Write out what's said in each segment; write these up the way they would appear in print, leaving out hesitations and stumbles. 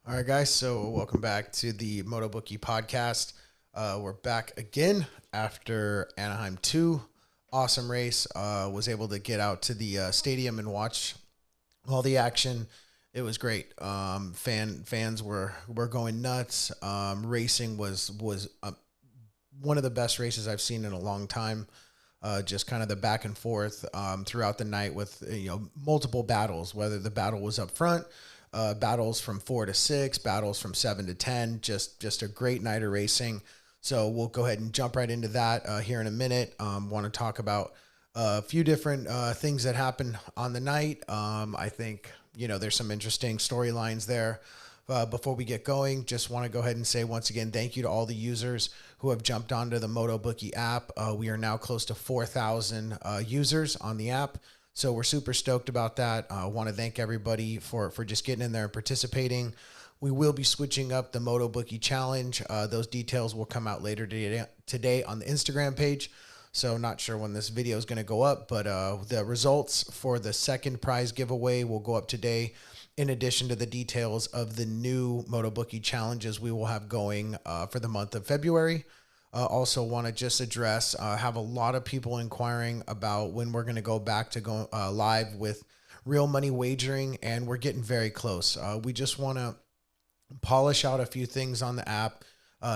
All right, guys. So welcome back to the MOTO podcast. We're back again after Anaheim 2. Awesome race. Was able to get out to the stadium and watch all the action. It was great. Fans were going nuts. Racing was one of the best races I've seen in a long time. Just kind of the back and forth throughout the night with multiple battles, whether the battle was up front, battles from 4 to 6, battles from 7 to 10. Just a great night of racing. So we'll go ahead and jump right into that here in a minute. Want to talk about a few different things that happened on the night. I think there's some interesting storylines there. Before we get going, just want to go ahead and say once again, thank you to all the users who have jumped onto the MotoBookie app. We are now close to 4,000 users on the app. So we're super stoked about that. I want to thank everybody for just getting in there and participating. We will be switching up the MotoBookie challenge. Those details will come out later today on the Instagram page. So not sure when this video is going to go up, but the results for the second prize giveaway will go up today, in addition to the details of the new MotoBookie challenges we will have going for the month of February. Also want to just address, have a lot of people inquiring about when we're going to go back to go live with real money wagering, and we're getting very close. We just want to polish out a few things on the app,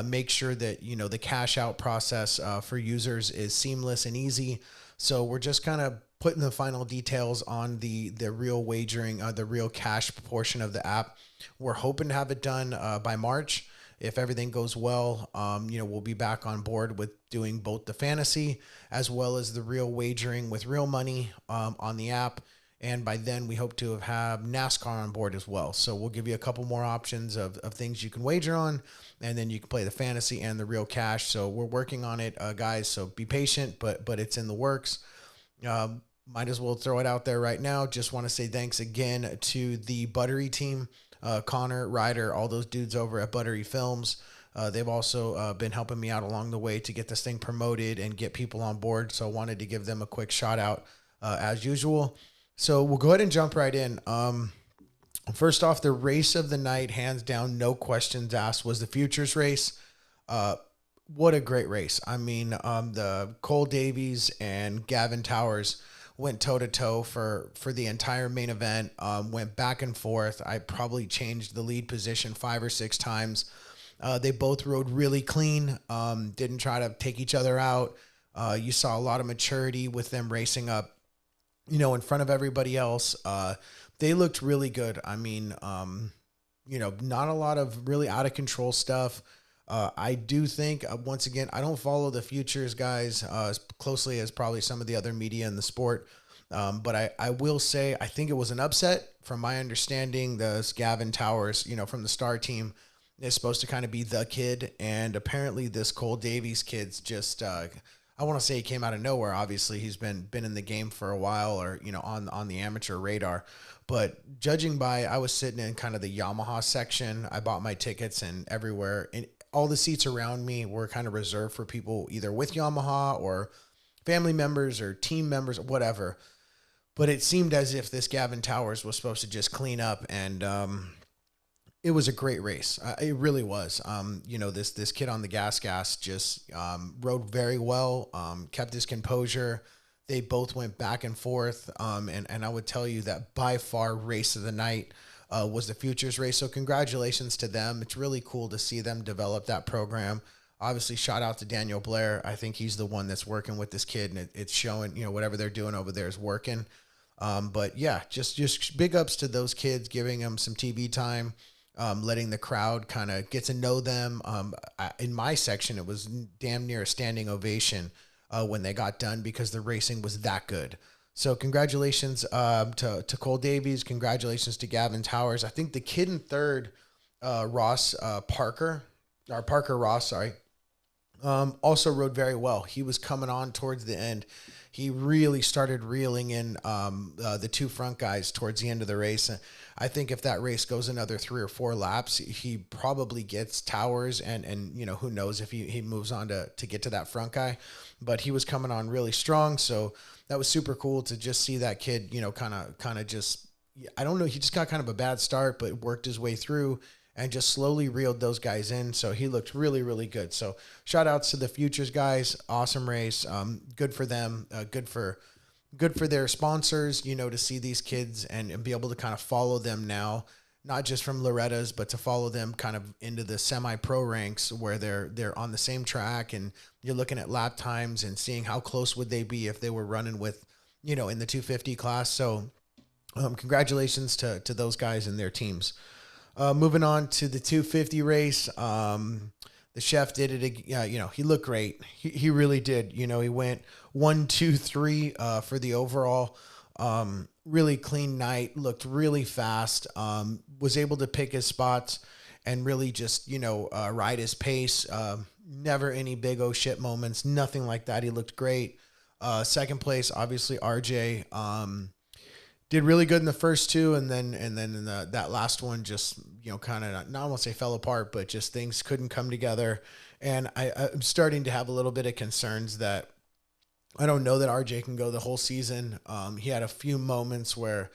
make sure that, the cash out process for users is seamless and easy. So we're just kind of putting the final details on the real wagering, the real cash portion of the app. We're hoping to have it done by March. If everything goes well, we'll be back on board with doing both the fantasy as well as the real wagering with real money on the app. And by then we hope to have NASCAR on board as well. So we'll give you a couple more options of things you can wager on, and then you can play the fantasy and the real cash. So we're working on it, guys. So be patient, but it's in the works. Might as well throw it out there right now. Just want to say thanks again to the Buttery team, Connor, Ryder, all those dudes over at Buttery Films. They've also been helping me out along the way to get this thing promoted and get people on board. So I wanted to give them a quick shout out as usual. So we'll go ahead and jump right in. First off, the race of the night, hands down, no questions asked, was the Futures race. What a great race. I mean, the Cole Davies and Gavin Towers went toe-to-toe for the entire main event, went back and forth. I probably changed the lead position 5 or 6 times. They both rode really clean, didn't try to take each other out. You saw a lot of maturity with them racing up, in front of everybody else. They looked really good. I mean, not a lot of really out of control stuff. I do think, once again, I don't follow the Futures guys as closely as probably some of the other media in the sport. But I will say, I think it was an upset. From my understanding, the Gavin Towers, from the Star team, is supposed to kind of be the kid. And apparently this Cole Davies kid's just, I want to say he came out of nowhere. Obviously, he's been in the game for a while, or on the amateur radar. But judging by, I was sitting in kind of the Yamaha section. I bought my tickets, and everywhere, and all the seats around me were kind of reserved for people either with Yamaha or family members or team members, whatever. But it seemed as if this Gavin Towers was supposed to just clean up, and it was a great race. It really was. This kid on the gas just rode very well, kept his composure. They both went back and forth. And I would tell you that by far race of the night was the Futures race. So congratulations to them. It's really cool to see them develop that program. Obviously, shout out to Daniel Blair. I think he's the one that's working with this kid, and it's showing, whatever they're doing over there is working. But yeah, just big ups to those kids, giving them some TV time. Letting the crowd kind of get to know them. In my section, it was damn near a standing ovation when they got done, because the racing was that good. So congratulations to Cole Davies. Congratulations to Gavin Towers. I think the kid in third, Parker Ross, sorry, also rode very well. He was coming on towards the end. He really started reeling in the 2 front guys towards the end of the race. I think if that race goes another 3 or 4 laps, he probably gets Towers, and who knows if he moves on to get to that front guy. But he was coming on really strong, so that was super cool to just see that kid, kind of just, I don't know, he just got kind of a bad start, but worked his way through and just slowly reeled those guys in. So he looked really, really good. So shout outs to the Futures guys. Awesome race. Good for them. Good for their sponsors, you know, to see these kids and be able to kind of follow them now, not just from Loretta's, but to follow them kind of into the semi-pro ranks where they're on the same track, and you're looking at lap times and seeing how close would they be if they were running with, you know, in the 250 class. So congratulations to those guys and their teams. Moving on to the 250 race. The chef did it. You know, he looked great. He really did. You know, he went 1, 2, 3 for the overall. Really clean night. Looked really fast. Was able to pick his spots and really just, you know, ride his pace. Never any big oh shit moments. Nothing like that. He looked great. Second place, obviously RJ. Did really good in the first two, and then in that last one, just, you know, kind of not want to say fell apart, but just things couldn't come together. And I'm starting to have a little bit of concerns that I don't know that RJ can go the whole season. He had a few moments where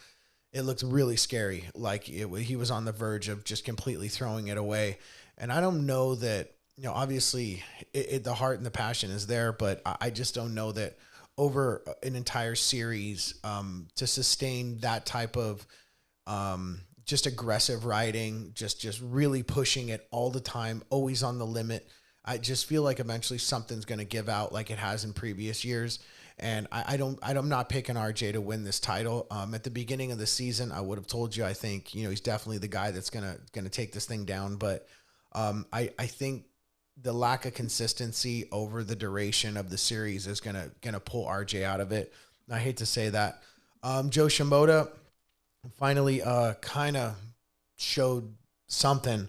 it looked really scary, like he was on the verge of just completely throwing it away. And I don't know that, you know, obviously the heart and the passion is there, but I just don't know that over an entire series, to sustain that type of just aggressive riding, just really pushing it all the time, always on the limit. I just feel like eventually something's going to give out like it has in previous years. And I'm not picking RJ to win this title. At the beginning of the season, I would have told you, I think, you know, he's definitely the guy that's going to take this thing down. But I think the lack of consistency over the duration of the series is gonna pull RJ out of it. I hate to say that. Joe Shimoda finally kind of showed something.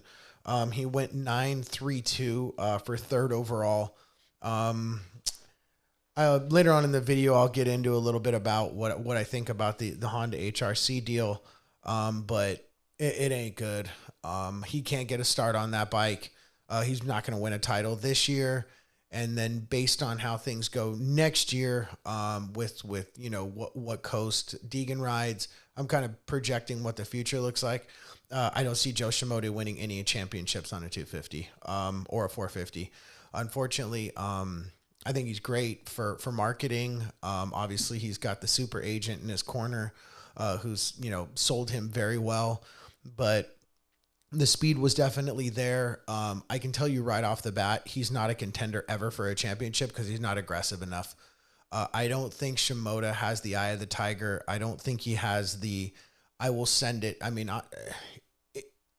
He went 9.32 for third overall. Later on in the video, I'll get into a little bit about what I think about the Honda HRC deal, but it ain't good. He can't get a start on that bike. He's not going to win a title this year. And then based on how things go next year, with you know, what coast Deegan rides, I'm kind of projecting what the future looks like. I don't see Joe Shimoda winning any championships on a 250, or a 450. Unfortunately, I think he's great for marketing. Obviously he's got the super agent in his corner, who's, you know, sold him very well, but the speed was definitely there. I can tell you right off the bat, he's not a contender ever for a championship because he's not aggressive enough. I don't think Shimoda has the eye of the tiger. I don't think he has the, I will send it. I mean,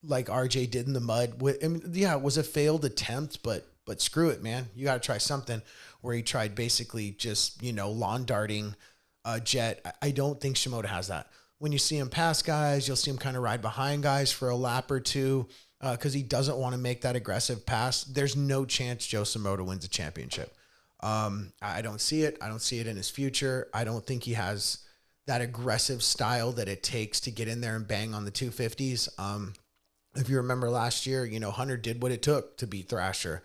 like RJ did in the mud. It was a failed attempt, but screw it, man. You got to try something. Where he tried basically just, you know, lawn darting Jett. I don't think Shimoda has that. When you see him pass guys, you'll see him kind of ride behind guys for a lap or two because he doesn't want to make that aggressive pass. There's no chance Joe Shimoda wins a championship. I don't see it. I don't see it in his future. I don't think he has that aggressive style that it takes to get in there and bang on the 250s. If you remember last year, you know, Hunter did what it took to beat Thrasher.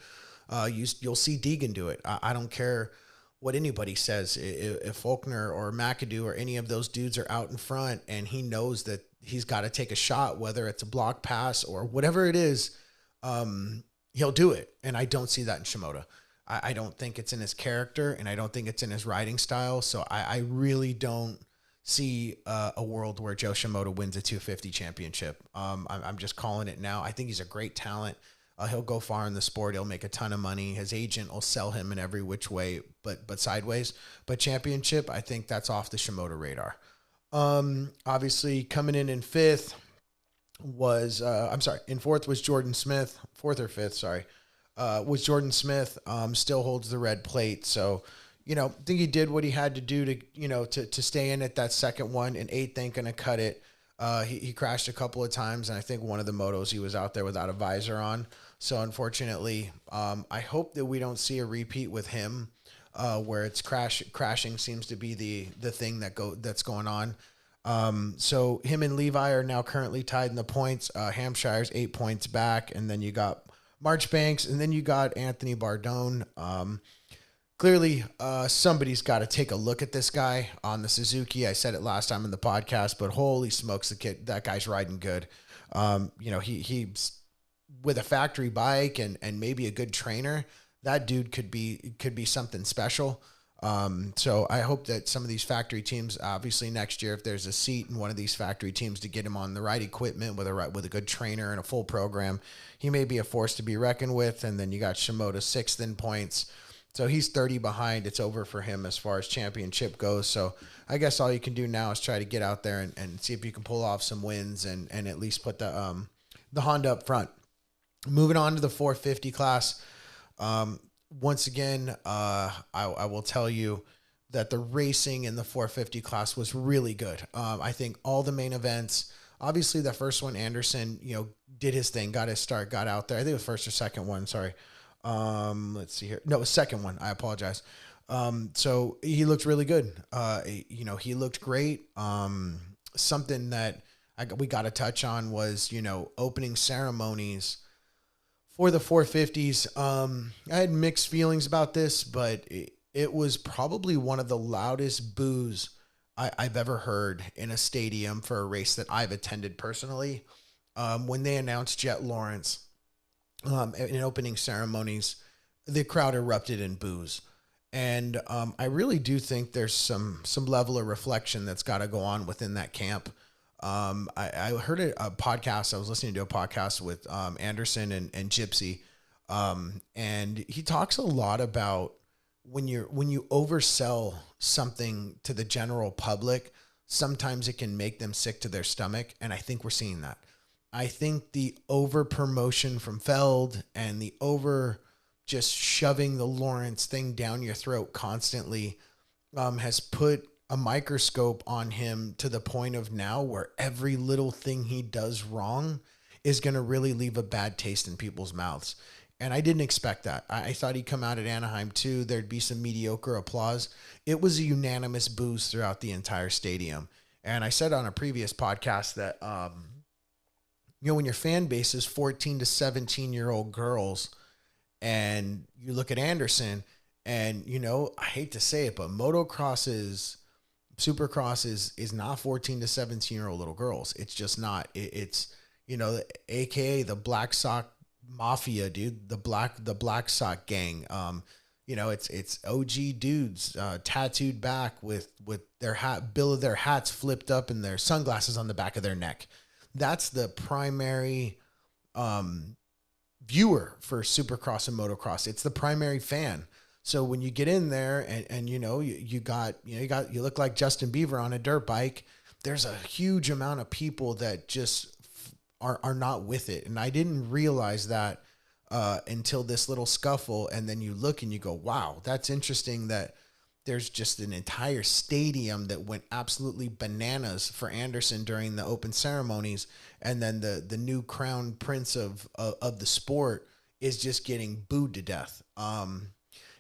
You'll see Deegan do it. I don't care what anybody says. If Faulkner or McAdoo or any of those dudes are out in front and he knows that he's got to take a shot, whether it's a block pass or whatever it is, he'll do it. And I don't see that in Shimoda. I don't think it's in his character, and I don't think it's in his riding style. So I really don't see a world where Joe Shimoda wins a 250 championship. I'm just calling it now. I think he's a great talent. He'll go far in the sport. He'll make a ton of money. His agent will sell him in every which way, but sideways. But championship, I think that's off the Shimoda radar. Obviously, coming in fifth was, in fourth was Jordan Smith. Fourth or fifth, was Jordan Smith. Still holds the red plate. So, you know, I think he did what he had to do to, you know, to stay in at that second one. And eighth ain't going to cut it. He crashed a couple of times, and I think one of the motos he was out there without a visor on. So unfortunately, I hope that we don't see a repeat with him, where it's crashing seems to be the thing that's going on. So him and Levi are now currently tied in the points. Hampshire's 8 points back, and then you got Marchbanks, and then you got Anthony Bardone. Clearly, somebody's got to take a look at this guy on the Suzuki. I said it last time in the podcast, but holy smokes, that guy's riding good. You know, with a factory bike and maybe a good trainer, that dude could be something special. So I hope that some of these factory teams, obviously next year, if there's a seat in one of these factory teams to get him on the right equipment with a good trainer and a full program, he may be a force to be reckoned with. And then you got Shimoda sixth in points. So he's 30 behind. It's over for him as far as championship goes. So I guess all you can do now is try to get out there and see if you can pull off some wins and at least put the Honda up front. Moving on to the 450 class. Once again, I will tell you that the racing in the 450 class was really good. I think all the main events, obviously the first one, Anderson, did his thing, got his start, got out there. I think the first or second one, sorry. Let's see here. No, the second one. I apologize. So he looked really good. He looked great. Something that we got to touch on was, opening ceremonies for the 450s. I had mixed feelings about this, but it was probably one of the loudest boos I've ever heard in a stadium for a race that I've attended personally. When they announced Jett Lawrence in opening ceremonies, the crowd erupted in boos. And I really do think there's some level of reflection that's got to go on within that camp. I heard a podcast. I was listening to a podcast with Anderson and Gypsy, and he talks a lot about when you oversell something to the general public, sometimes it can make them sick to their stomach, and I think we're seeing that. I think the over promotion from Feld and the over just shoving the Lawrence thing down your throat constantly has put a microscope on him to the point of now where every little thing he does wrong is going to really leave a bad taste in people's mouths. And I didn't expect that. I thought he'd come out at Anaheim too. There'd be some mediocre applause. It was a unanimous boos throughout the entire stadium. And I said on a previous podcast that, when your fan base is 14 to 17-year-old girls and you look at Anderson and, I hate to say it, but Supercross is not 14 to 17-year-old little girls. It's just not. It's AKA the Black Sock Mafia, dude. The Black Sock gang. It's OG dudes tattooed back with their bill of their hats flipped up and their sunglasses on the back of their neck. That's the primary viewer for Supercross and motocross. It's the primary fan. So when you get in there and you look like Justin Bieber on a dirt bike, there's a huge amount of people that just are not with it. And I didn't realize that until this little scuffle. And then you look and you go, wow, that's interesting that there's just an entire stadium that went absolutely bananas for Anderson during the open ceremonies. And then the new crown prince of the sport is just getting booed to death.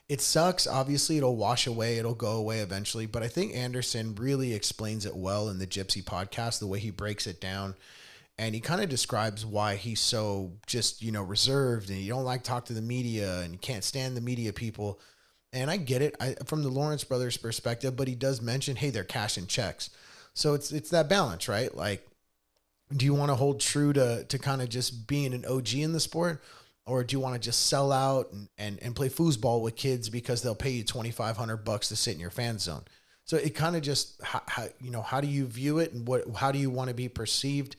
It sucks. Obviously, it'll wash away. It'll go away eventually. But I think Anderson really explains it well in the Gypsy podcast, the way he breaks it down. And he kind of describes why he's so just, reserved and you don't like to talk to the media and you can't stand the media people. And I get it from the Lawrence brothers' perspective, but he does mention, hey, they're cashing checks. So it's that balance, right? Like, do you want to hold true to kind of just being an OG in the sport? Or do you want to just sell out and play foosball with kids because they'll pay you $2,500 to sit in your fan zone? So it kind of just, how do you view it and how do you want to be perceived?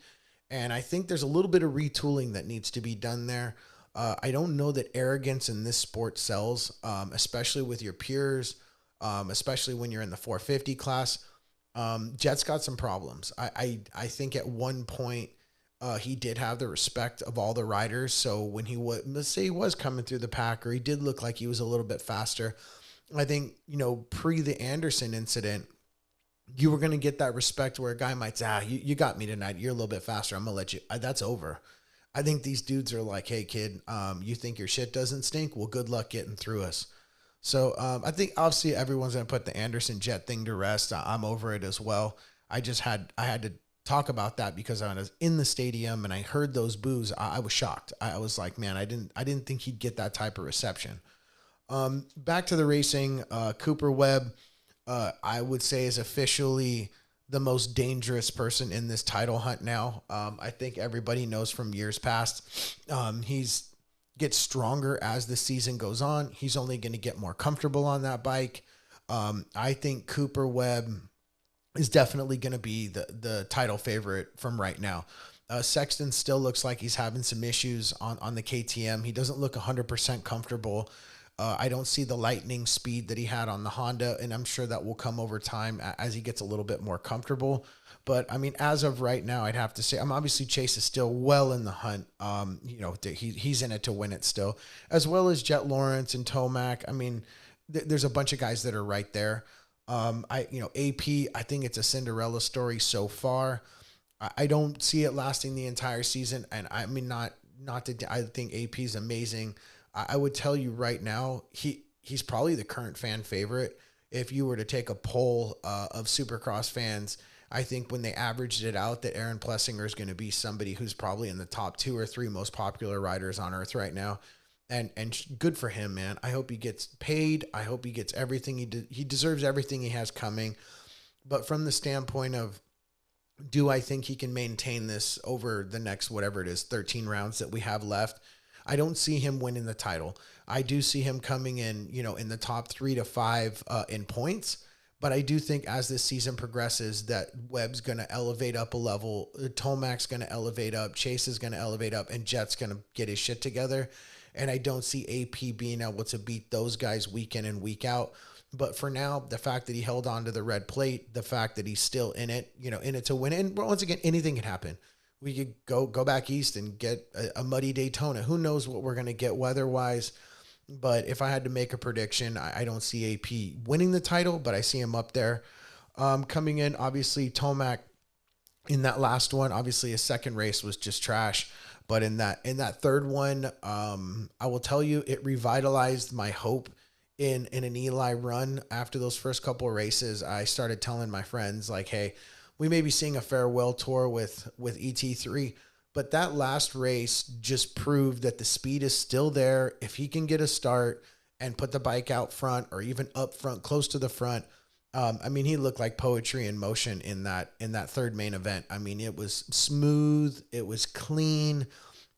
And I think there's a little bit of retooling that needs to be done there. I don't know that arrogance in this sport sells, especially with your peers, especially when you're in the 450 class. Jett's got some problems. I think at one point, he did have the respect of all the riders. So when let's say he was coming through the pack, or he did look like he was a little bit faster. I think, pre the Anderson incident, you were going to get that respect where a guy might say, you got me tonight. You're a little bit faster. I'm going to let you, that's over. I think these dudes are like, hey kid, you think your shit doesn't stink? Well, good luck getting through us. So I think obviously everyone's going to put the Anderson Jett thing to rest. I'm over it as well. I had to talk about that because I was in the stadium and I heard those boos. I was shocked. I was like, man, I didn't think he'd get that type of reception. Back to the racing, Cooper Webb, I would say is officially the most dangerous person in this title hunt now. I think everybody knows from years past. He's gets stronger as the season goes on. He's only going to get more comfortable on that bike. I think Cooper Webb is definitely going to be the title favorite from right now. Sexton still looks like he's having some issues on the KTM. He doesn't look 100% comfortable. I don't see the lightning speed that he had on the Honda, and I'm sure that will come over time as he gets a little bit more comfortable. But I mean, as of right now, I'd have to say, obviously Chase is still well in the hunt. He's in it to win it still, as well as Jett Lawrence and Tomac. I mean, there's a bunch of guys that are right there. AP, I think it's a Cinderella story so far. I don't see it lasting the entire season, and I mean, not that I think AP is amazing. I would tell you right now, he's probably the current fan favorite. If you were to take a poll of Supercross fans, I think when they averaged it out, that Aaron Plessinger is going to be somebody who's probably in the top 2 or 3 most popular riders on earth right now. And good for him, man. I hope he gets paid. I hope he gets everything he deserves everything he has coming. But from the standpoint of, do I think he can maintain this over the next, whatever it is, 13 rounds that we have left? I don't see him winning the title. I do see him coming in, in the top 3 to 5 in points. But I do think as this season progresses that Webb's going to elevate up a level. Tomac's going to elevate up. Chase is going to elevate up. And Jett's going to get his shit together. And I don't see AP being able to beat those guys week in and week out. But for now, the fact that he held on to the red plate, the fact that he's still in it, in it to win it. And once again, anything can happen. We could go back east and get a muddy Daytona. Who knows what we're going to get weather-wise. But if I had to make a prediction, I don't see AP winning the title, but I see him up there. Coming in, obviously, Tomac in that last one, obviously his second race was just trash. But in that third one, I will tell you, it revitalized my hope in an Eli run. After those first couple of races, I started telling my friends, like, hey, we may be seeing a farewell tour with ET3, but that last race just proved that the speed is still there. If he can get a start and put the bike out front or even up front, close to the front, he looked like poetry in motion in that third main event. I mean, it was smooth. It was clean.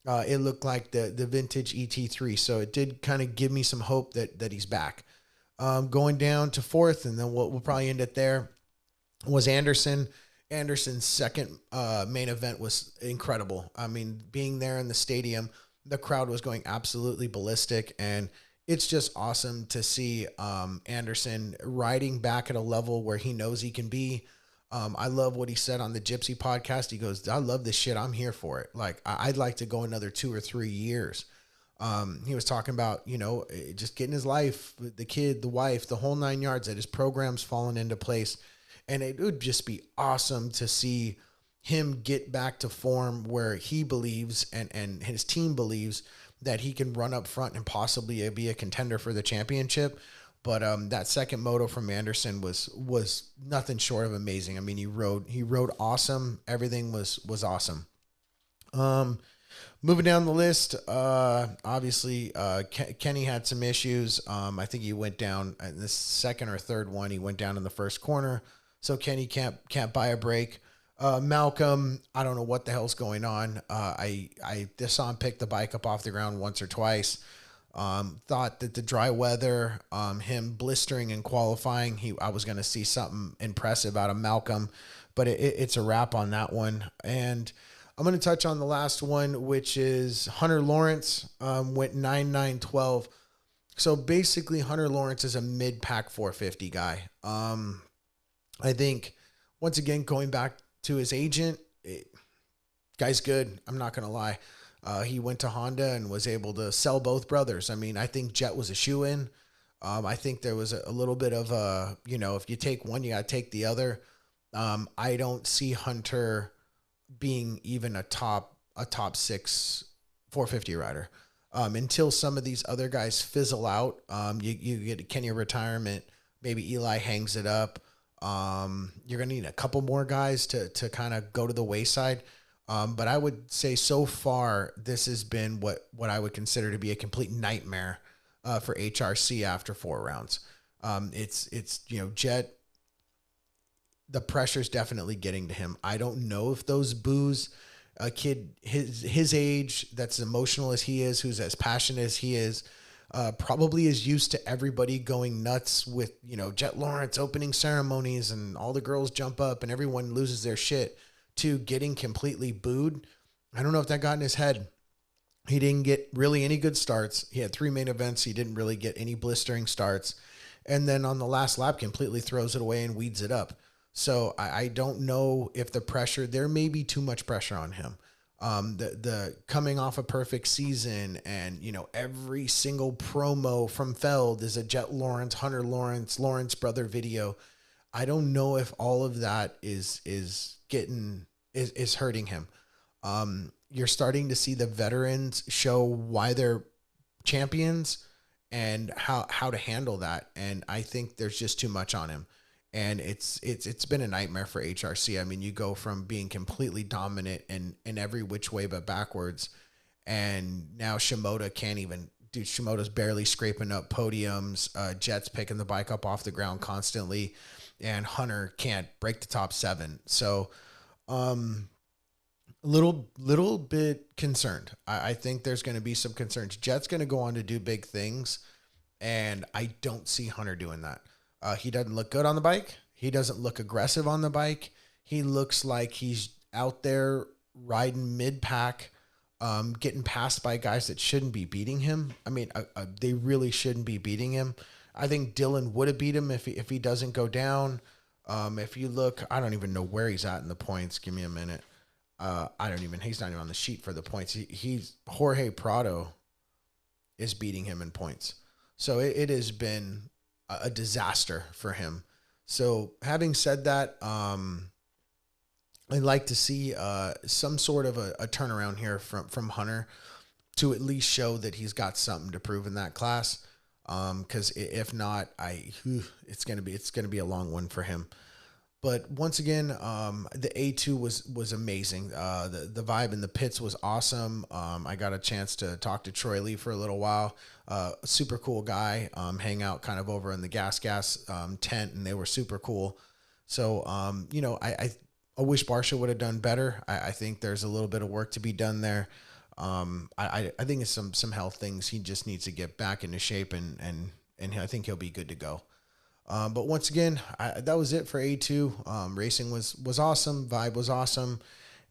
It looked like the vintage ET3. So it did kind of give me some hope that he's back. Going down to fourth, and then we'll probably end it there, was Anderson. Anderson's second main event was incredible. I mean, being there in the stadium, the crowd was going absolutely ballistic, and it's just awesome to see Anderson riding back at a level where he knows he can be. I love what he said on the Gypsy podcast. He goes, I love this shit. I'm here for it. Like, I'd like to go another 2 or 3 years. He was talking about, just getting his life, the kid, the wife, the whole 9 yards, that his program's fallen into place. And it would just be awesome to see him get back to form where he believes and his team believes that he can run up front and possibly be a contender for the championship. But that second moto from Anderson was nothing short of amazing. I mean, he rode awesome. Everything was awesome. Moving down the list, obviously, Kenny had some issues. I think he went down in the second or third one. He went down in the first corner. So Kenny can't buy a break. Malcolm, I don't know what the hell's going on. I just saw him pick the bike up off the ground once or twice. Thought that the dry weather, him blistering and qualifying, I was going to see something impressive out of Malcolm, but it's a wrap on that one. And I'm going to touch on the last one, which is Hunter Lawrence, went 9.912. So basically Hunter Lawrence is a mid-pack 450 guy. I think, once again, going back to his agent, guy's good. I'm not going to lie. He went to Honda and was able to sell both brothers. I mean, I think Jett was a shoe-in. I think there was a little bit of if you take one, you got to take the other. I don't see Hunter being even a top 6 450 rider until some of these other guys fizzle out. You get a Kenya retirement. Maybe Eli hangs it up. You're going to need a couple more guys to kind of go to the wayside. But I would say so far, this has been what I would consider to be a complete nightmare for HRC after 4 rounds. It's Jett, the pressure's definitely getting to him. I don't know if those boos, a kid his age, that's as emotional as he is, who's as passionate as he is, probably is used to everybody going nuts with, Jett Lawrence opening ceremonies and all the girls jump up and everyone loses their shit, to getting completely booed. I don't know if that got in his head. He didn't get really any good starts. He had 3 main events. He didn't really get any blistering starts. And then on the last lap, completely throws it away and weeds it up. So I don't know if the pressure, there may be too much pressure on him. The coming off a perfect season and, every single promo from Feld is a Jett Lawrence, Hunter Lawrence brother video. I don't know if all of that is hurting him. You're starting to see the veterans show why they're champions and how to handle that. And I think there's just too much on him. And it's been a nightmare for HRC. I mean, you go from being completely dominant in every which way but backwards. And now Shimoda can't even, dude, Shimoda's barely scraping up podiums. Jett's picking the bike up off the ground constantly. And Hunter can't break the top 7. So, little bit concerned. I think there's going to be some concerns. Jett's going to go on to do big things. And I don't see Hunter doing that. He doesn't look good on the bike. He doesn't look aggressive on the bike. He looks like he's out there riding mid-pack, getting passed by guys that shouldn't be beating him. I mean, they really shouldn't be beating him. I think Dylan would have beat him if he doesn't go down. If you look, I don't even know where he's at in the points. Give me a minute. He's not even on the sheet for the points. He's Jorge Prado is beating him in points. So it has been a disaster for him. So having said that, I'd like to see some sort of a turnaround here from Hunter to at least show that he's got something to prove in that class. Because if not, it's gonna be a long one for him. But once again, the A2 was amazing. The vibe in the pits was awesome. I got a chance to talk to Troy Lee for a little while. Super cool guy. Hang out kind of over in the gas tent, and they were super cool. So, I wish Barsha would have done better. I think there's a little bit of work to be done there. I think it's some health things. He just needs to get back into shape, and I think he'll be good to go. But once again, that was it for A2. Racing was awesome. Vibe was awesome.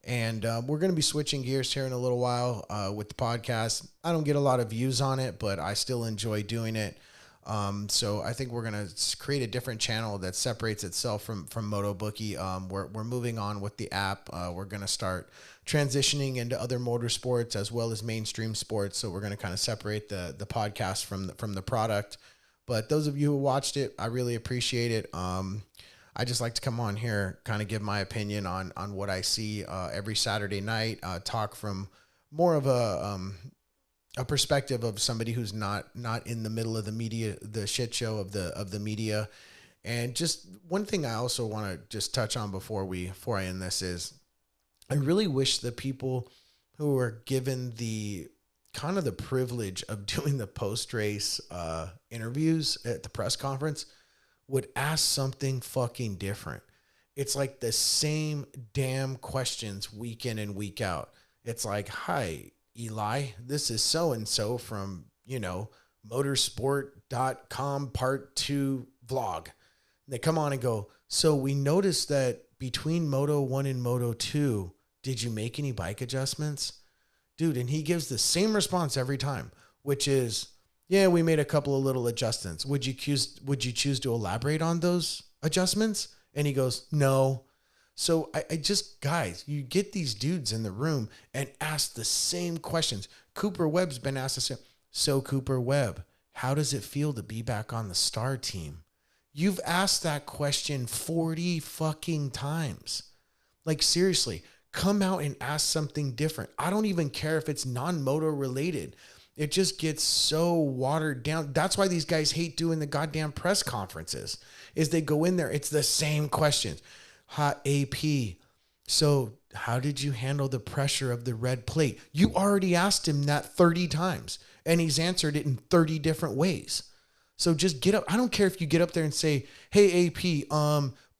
And we're going to be switching gears here in a little while with the podcast. I don't get a lot of views on it, but I still enjoy doing it. So I think we're going to create a different channel that separates itself from Moto Bookie. We're moving on with the app. We're going to start transitioning into other motorsports as well as mainstream sports. So we're going to kind of separate the podcast from the product. But those of you who watched it, I really appreciate it. I just like to come on here, kind of give my opinion on what I see every Saturday night, talk from more of a perspective of somebody who's not in the middle of the media, the shit show of the media. And just one thing I also want to just touch on before I end this is I really wish the people who are given the kind of the privilege of doing the post-race interviews at the press conference would ask something fucking different. It's like the same damn questions week in and week out. It's like, hi, Eli, this is so-and-so from, motorsport.com part 2 vlog. They come on and go, so we noticed that between Moto 1 and Moto 2, did you make any bike adjustments? Dude, and he gives the same response every time, which is, yeah, we made a couple of little adjustments. Would you choose to elaborate on those adjustments? And he goes, no. So I just, guys, you get these dudes in the room and ask the same questions. Cooper Webb's been asked the same. So Cooper Webb, how does it feel to be back on the Star team? You've asked that question 40 fucking times. Like, seriously, come out and ask something different. I don't even care if it's non-moto related. It just gets so watered down. That's why these guys hate doing the goddamn press conferences, is they go in there. It's the same questions. Hot AP. So how did you handle the pressure of the red plate? You already asked him that 30 times and he's answered it in 30 different ways. So just get up. I don't care if you get up there and say, hey, AP,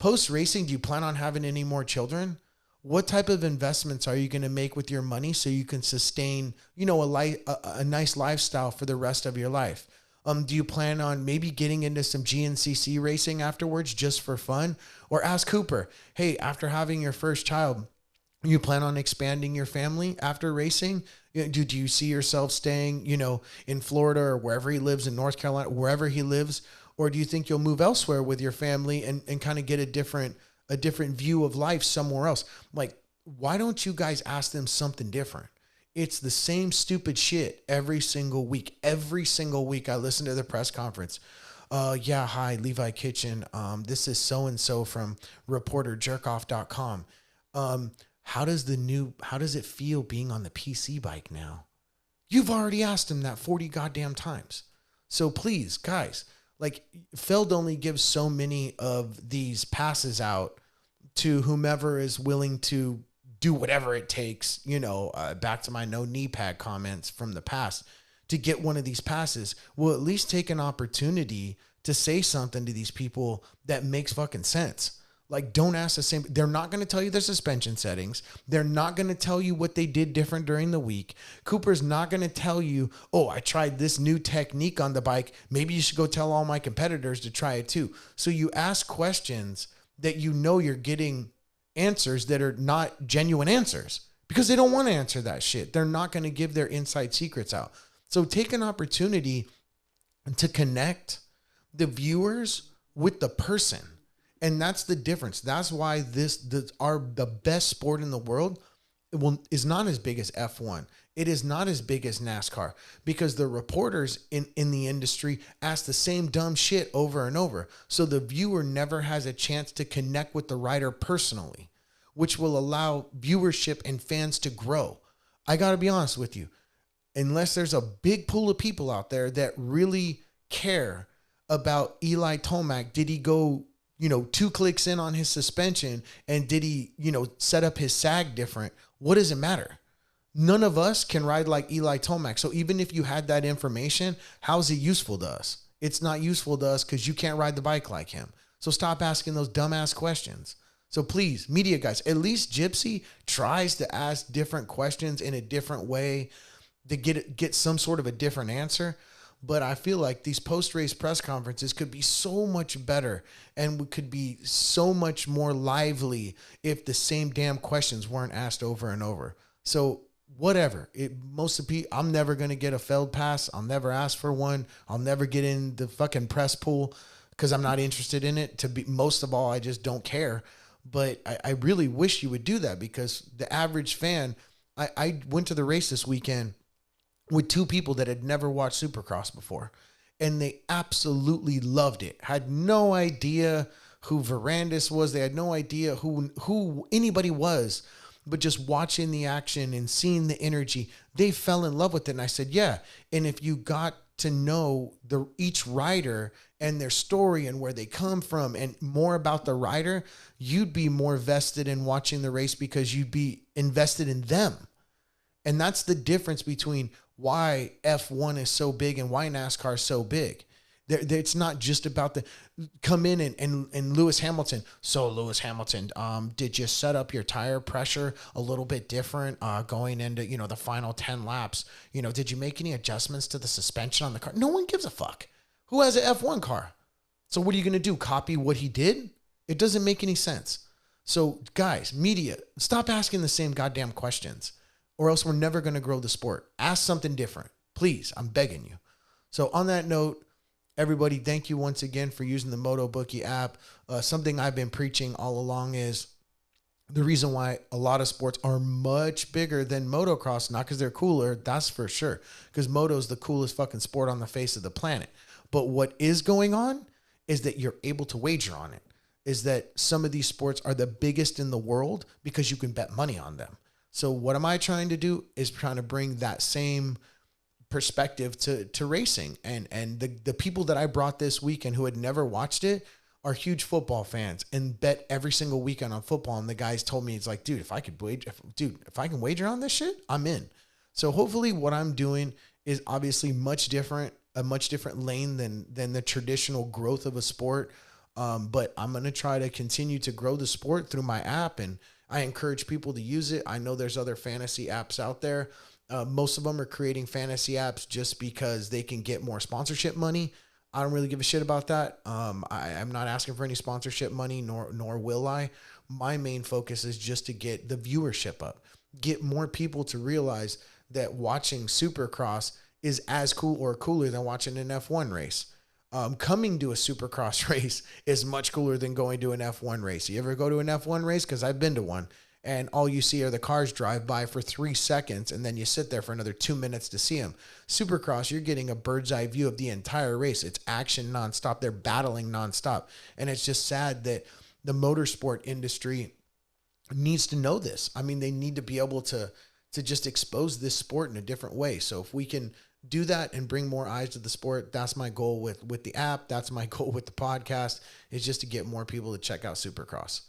Post racing, do you plan on having any more children? What type of investments are you going to make with your money so you can sustain, a nice lifestyle for the rest of your life? Do you plan on maybe getting into some GNCC racing afterwards just for fun? Or ask Cooper, hey, after having your first child, you plan on expanding your family after racing? Do you see yourself staying, in Florida or wherever he lives, in North Carolina, wherever he lives? Or do you think you'll move elsewhere with your family and kind of get a different view of life somewhere else? Like, why don't you guys ask them something different? It's the same stupid shit every single week. Every single week I listen to the press conference. Yeah, hi, Levi Kitchen. This is so-and-so from reporterjerkoff.com. How does it feel being on the PC bike now? You've already asked him that 40 goddamn times. So please, guys, like, Feld only gives so many of these passes out to whomever is willing to do whatever it takes, back to my no knee pad comments from the past, to get one of these passes. We'll at least take an opportunity to say something to these people that makes fucking sense. Like, don't ask the same. They're not going to tell you their suspension settings. They're not going to tell you what they did different during the week. Cooper's not going to tell you, oh, I tried this new technique on the bike. Maybe you should go tell all my competitors to try it too. So you ask questions that you're getting answers that are not genuine answers because they don't want to answer that shit. They're not going to give their inside secrets out. So take an opportunity to connect the viewers with the person. And that's the difference. That's why the best sport in the world is not as big as F1. It is not as big as NASCAR because the reporters in the industry ask the same dumb shit over and over. So the viewer never has a chance to connect with the rider personally, which will allow viewership and fans to grow. I got to be honest with you. Unless there's a big pool of people out there that really care about Eli Tomac, did he go 2 clicks in on his suspension, and did he, set up his sag different? What does it matter? None of us can ride like Eli Tomac. So even if you had that information, how's it useful to us? It's not useful to us because you can't ride the bike like him. So stop asking those dumbass questions. So please, media guys, at least Gypsy tries to ask different questions in a different way to get some sort of a different answer. But I feel like these post-race press conferences could be so much better and could be so much more lively if the same damn questions weren't asked over and over. So whatever. I'm never going to get a Feld pass. I'll never ask for one. I'll never get in the fucking press pool because I'm not interested in it. Most of all, I just don't care. But I really wish you would do that because the average fan, I went to the race this weekend with 2 people that had never watched Supercross before. And they absolutely loved it. Had no idea who Verandis was. They had no idea who anybody was. But just watching the action and seeing the energy, they fell in love with it. And I said, yeah. And if you got to know each rider and their story and where they come from and more about the rider, you'd be more vested in watching the race because you'd be invested in them. And that's the difference between why F1 is so big and why NASCAR is so big. It's not just about come in and Lewis Hamilton. So Lewis Hamilton, did you set up your tire pressure a little bit different going into, the final 10 laps? Did you make any adjustments to the suspension on the car? No one gives a fuck. Who has an F1 car? So what are you going to do? Copy what he did? It doesn't make any sense. So guys, media, stop asking the same goddamn questions, or else we're never going to grow the sport. Ask something different. Please, I'm begging you. So on that note, everybody, thank you once again for using the Moto Bookie app. Something I've been preaching all along is the reason why a lot of sports are much bigger than motocross, not because they're cooler, that's for sure, because moto is the coolest fucking sport on the face of the planet. But what is going on is that you're able to wager on it, is that some of these sports are the biggest in the world because you can bet money on them. So what am I trying to do is trying to bring that same perspective to racing. And the people that I brought this weekend who had never watched it are huge football fans and bet every single weekend on football. And the guys told me, it's like, dude, if I can wager on this shit, I'm in. So hopefully what I'm doing is obviously a much different lane than the traditional growth of a sport. But I'm going to try to continue to grow the sport through my app, and I encourage people to use it. I know there's other fantasy apps out there. Most of them are creating fantasy apps just because they can get more sponsorship money. I don't really give a shit about that. I'm not asking for any sponsorship money, nor will I. My main focus is just to get the viewership up, get more people to realize that watching Supercross is as cool or cooler than watching an F1 race. Coming to a Supercross race is much cooler than going to an F1 race. You ever go to an F1 race? Because I've been to one. And all you see are the cars drive by for 3 seconds, and then you sit there for another 2 minutes to see them. Supercross, you're getting a bird's eye view of the entire race. It's action nonstop. They're battling nonstop. And it's just sad that the motorsport industry needs to know this. I mean, they need to be able to just expose this sport in a different way. So if we can do that and bring more eyes to the sport, that's my goal with the app. That's my goal with the podcast, is just to get more people to check out Supercross.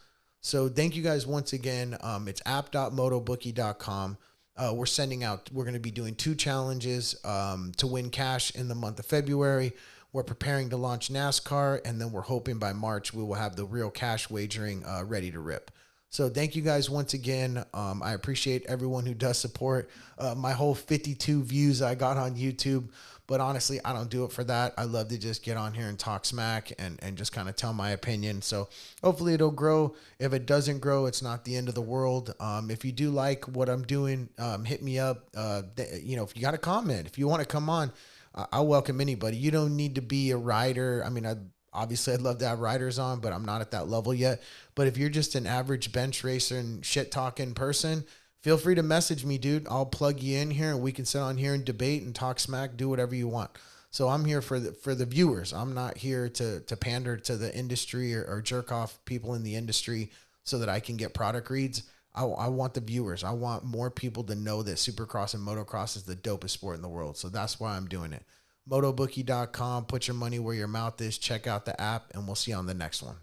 So thank you guys once again. It's app.motobookie.com. We're going to be doing 2 challenges to win cash in the month of February. We're preparing to launch NASCAR, and then we're hoping by March we will have the real cash wagering ready to rip. So thank you guys once again. I appreciate everyone who does support my whole 52 views I got on YouTube. But honestly, I don't do it for that. I love to just get on here and talk smack and just kind of tell my opinion. So hopefully it'll grow. If it doesn't grow, it's not the end of the world. If you do like what I'm doing, hit me up. If you got a comment, if you want to come on, I'll welcome anybody. You don't need to be a rider. I mean, Obviously, I'd love to have riders on, but I'm not at that level yet. But if you're just an average bench racer and shit talking person, feel free to message me, dude. I'll plug you in here, and we can sit on here and debate and talk smack, do whatever you want. So I'm here for the viewers. I'm not here to pander to the industry or jerk off people in the industry so that I can get product reads. I want the viewers. I want more people to know that Supercross and motocross is the dopest sport in the world. So that's why I'm doing it. MotoBookie.com. Put your money where your mouth is. Check out the app, and we'll see you on the next one.